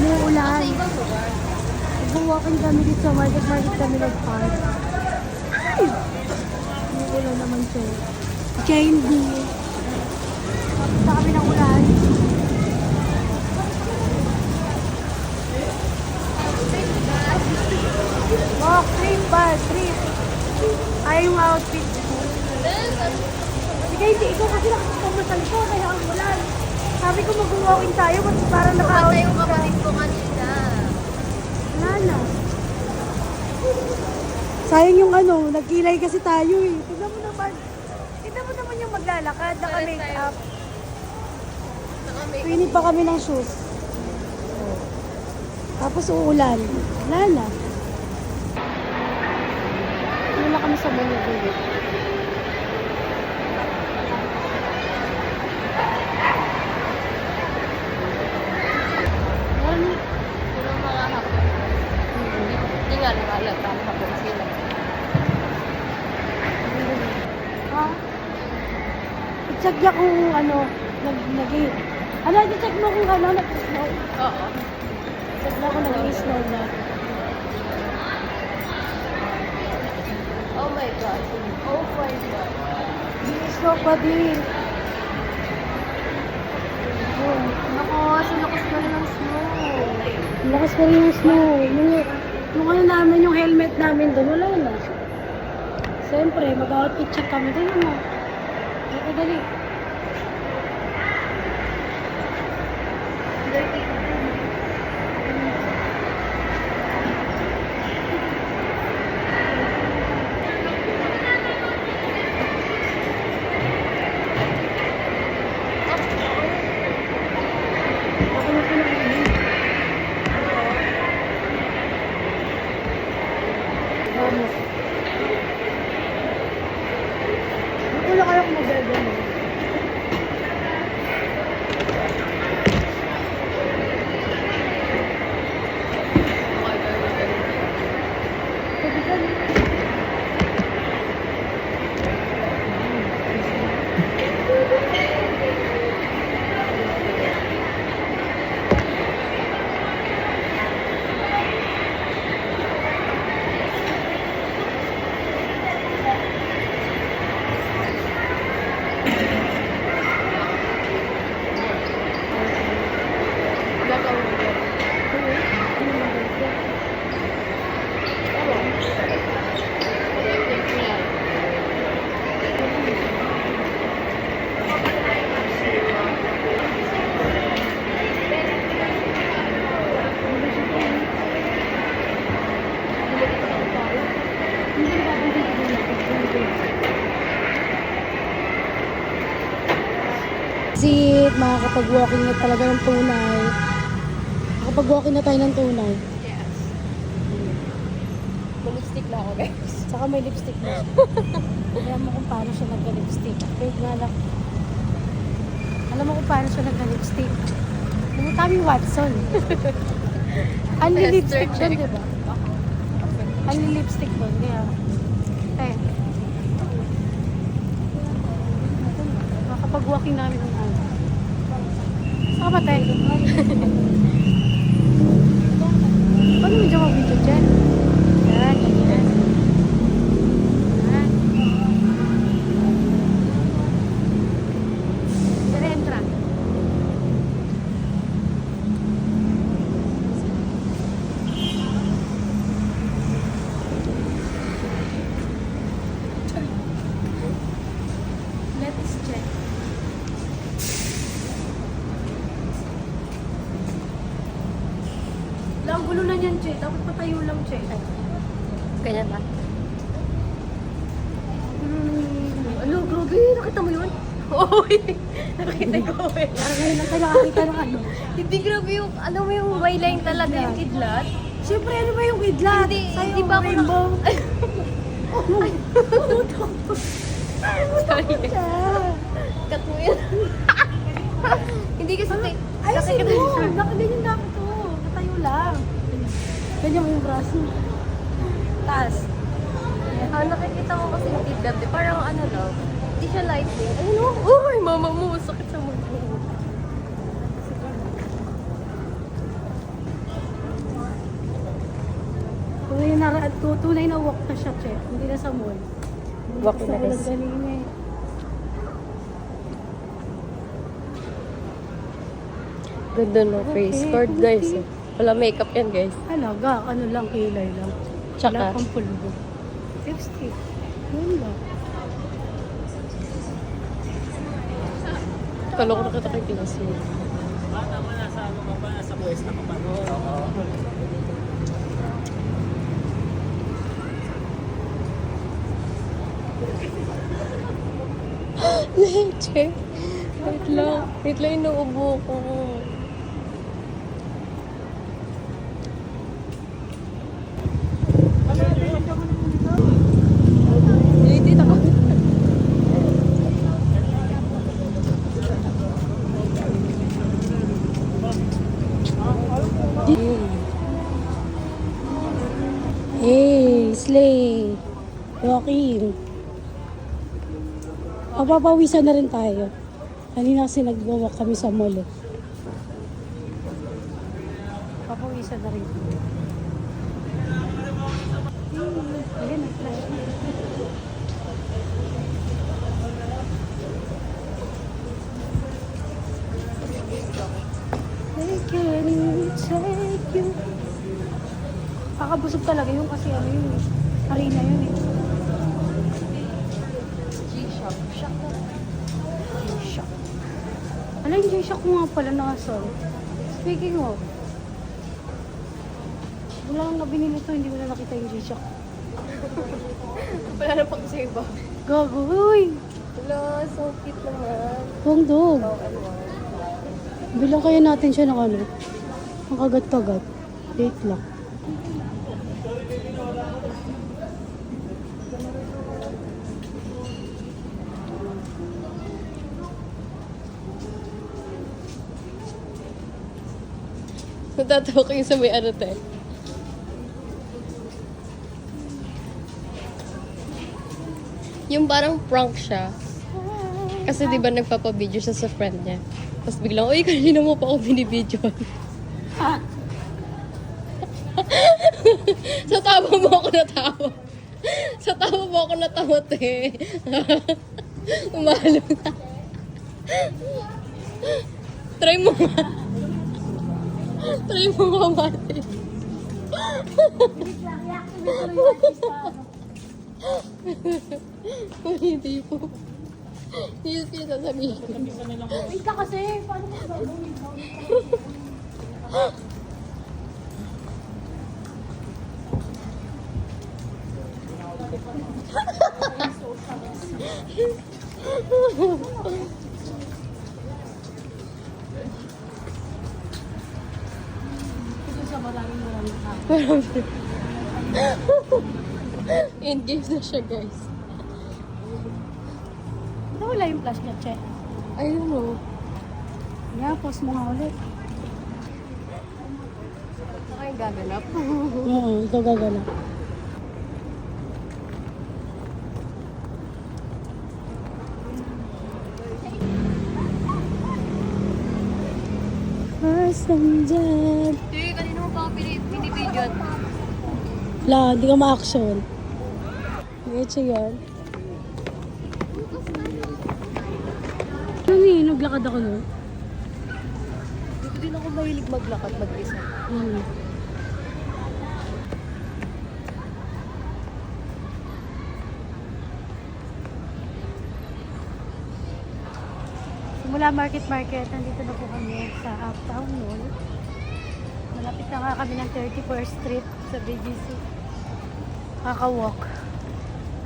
umuulan. Sa ibang lugar. Nag-walking kami dito sa market kami nag-park. Ay! Umuulan naman siya. Jane D. Punta kami ng ulan. Oh, trip ba? Trip. Ay, yung outfit ko. Sige, hindi. Ikaw kasi nakakamasal ko. Kaya ang ulan. Sabi ko mag-walking tayo. Mas parang Kumanta naka-outfit yung ka. kapatid ko kanina. Wala na. Sayang yung ano, nagkilay kasi tayo eh. Tignan mo naman. Tignan mo naman yung maglalakad, naka-makeup. Pinip pa kami ng shoes. Tapos uulan. Wala na. Wala kami sa Manila. Puro mga hapon. Hindi nga lumalata ang hapon sila. Ha? I-check niya kung ano, ano, i-check mo kung ano, nag-snow. Oo. Check na kung nag-snow na. Oh my God. Oh my God. Snow pa din. Oh. Nako, sinakas na rin ng snow. Ang lakas pa rin yung snow. Yung ano namin, yung helmet namin doon, wala na. Siyempre, mag-outfit check kami. Dali mo. Dali. Vamos. Wala kayo kung mag-bebe mo. Zip, makakapag-walking na talaga ng tunay. Makakapag-walking na tayo ng tunay. Yes. Mag-lipstick na ako, guys. Saka may lipstick na. Alam mo kung paano siya nagka-lipstick. Wait nga lang. Alam mo kung paano siya nagka-lipstick. Pumunta kami Watson. Unli-lipstick doon, diba? Unli-lipstick doon. Kaya, makakapag-walking namin ng ano. Saka ba tayo? Paano mo dyan mag-video dyan? Yan, ganyan. Yan. Diretso. Let's check. Lang gulo na yan, Che. Dapat patayo lang, Che. Ganyan ba? Ano, grabe. Nakita mo yun? Oo, nakita ko eh. Parang ngayon lang tayo nakakita ng ano. Hindi grabe yung, ano mo yung may line talaga yung kidlat. Siyempre, ano ba yung kidlat? Hindi ba ako rainbow? Sorry. Cut mo yun. Hindi kasi Ayusin mo! Nakaganyan na ito. Natayo lang. Ganyan mo yung braso. Taas. Nakikita ko kasi yung kidlat eh. Parang ano lang. Hindi siya lightning. Ayun o. Uy, mama mo. Sakit sa mukha. Tunay na walk na siya, Che. Hindi na sa mall. Walk Sa na ulan rin. kanina eh. Ganda no face card guys. Wala makeup yan guys. Alaga, ano lang, kilay lang. Tsaka? Wala pang pulbo. Lipstick. Yun lang. Kaloko na kita kay classmate. Tama na sa ano ka pa, sa quest na ka pa. Leche. Wait lang. Wait lang, inuubo ko. Hindi na ako. Hey, Slay. Joaquin. Papapawisan na rin tayo. Kanina kasi nag-walk kami sa mall eh. Papawisan na rin. Ayan, nag-flash na. Take you, take you. Kakabusog talaga yun kasi ano yun eh. Arena yun eh. G-Shock. Shock na. G-Shock. Ala, yung G-Shock ko nga pala nasa. Speaking of, wala nang nabinili to, hindi ko na nakita yung G-Shock. Wala na pang sa iba. Gago, uy! Wala, so cute naman. Huwag dog. Oh, ano. Bilang kaya natin siya ng ano, ang kagat-kagat. Wait lang. Natatawa kayo sa may ano te. Yung parang prank siya. Kasi di ba nagpapabideo siya sa friend niya. Tapos biglang, uy, kanina mo pa ako binibideo. Sa tawa mo ako natawa. Sa tawa mo ako natawa, te. Umalo na. Try mo nga. Try mo nga, mate. Hindi po. Hindi ko sasabihin. Wait ka kasi, paano mo gagawin? Ito sa maraming tao. Engage na siya, guys. Nawala yung flash niya, Che. I don't know. Yeah, post mo nga ulit. Ako yung gaganap. Oo, ikaw gagana. First and dyan. Hindi, kanina mo pa ako binibidyo. Wala, hindi ka ma-action. Diretso yan. Ano yun? Naglakad ako nun? Dito din ako mahilig maglakad, mag-isa. Hmm. Mula Market, nandito na po kami sa Uptown Mall. Malapit na nga kami ng 31st Street sa BGC. Kaka-walk.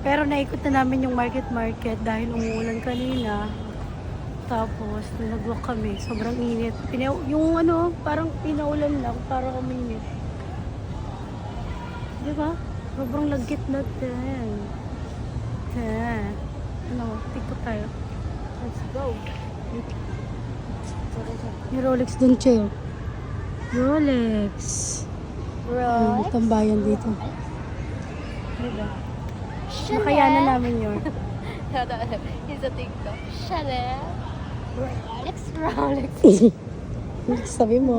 Pero naikot na namin yung Market dahil umuulan kanina. Tapos, nung nag-walk kami, sobrang init. Yung ano, parang pinaulan lang, parang uminit. Di ba? Sobrang lagkit natin. Ano, tiktok tayo. Let's go. May Rolex dun, Che. Rolex. May tambayan dito. Diba? Makayanan namin yun. He's a TikTok. Chanel. Rolex. Sabi mo.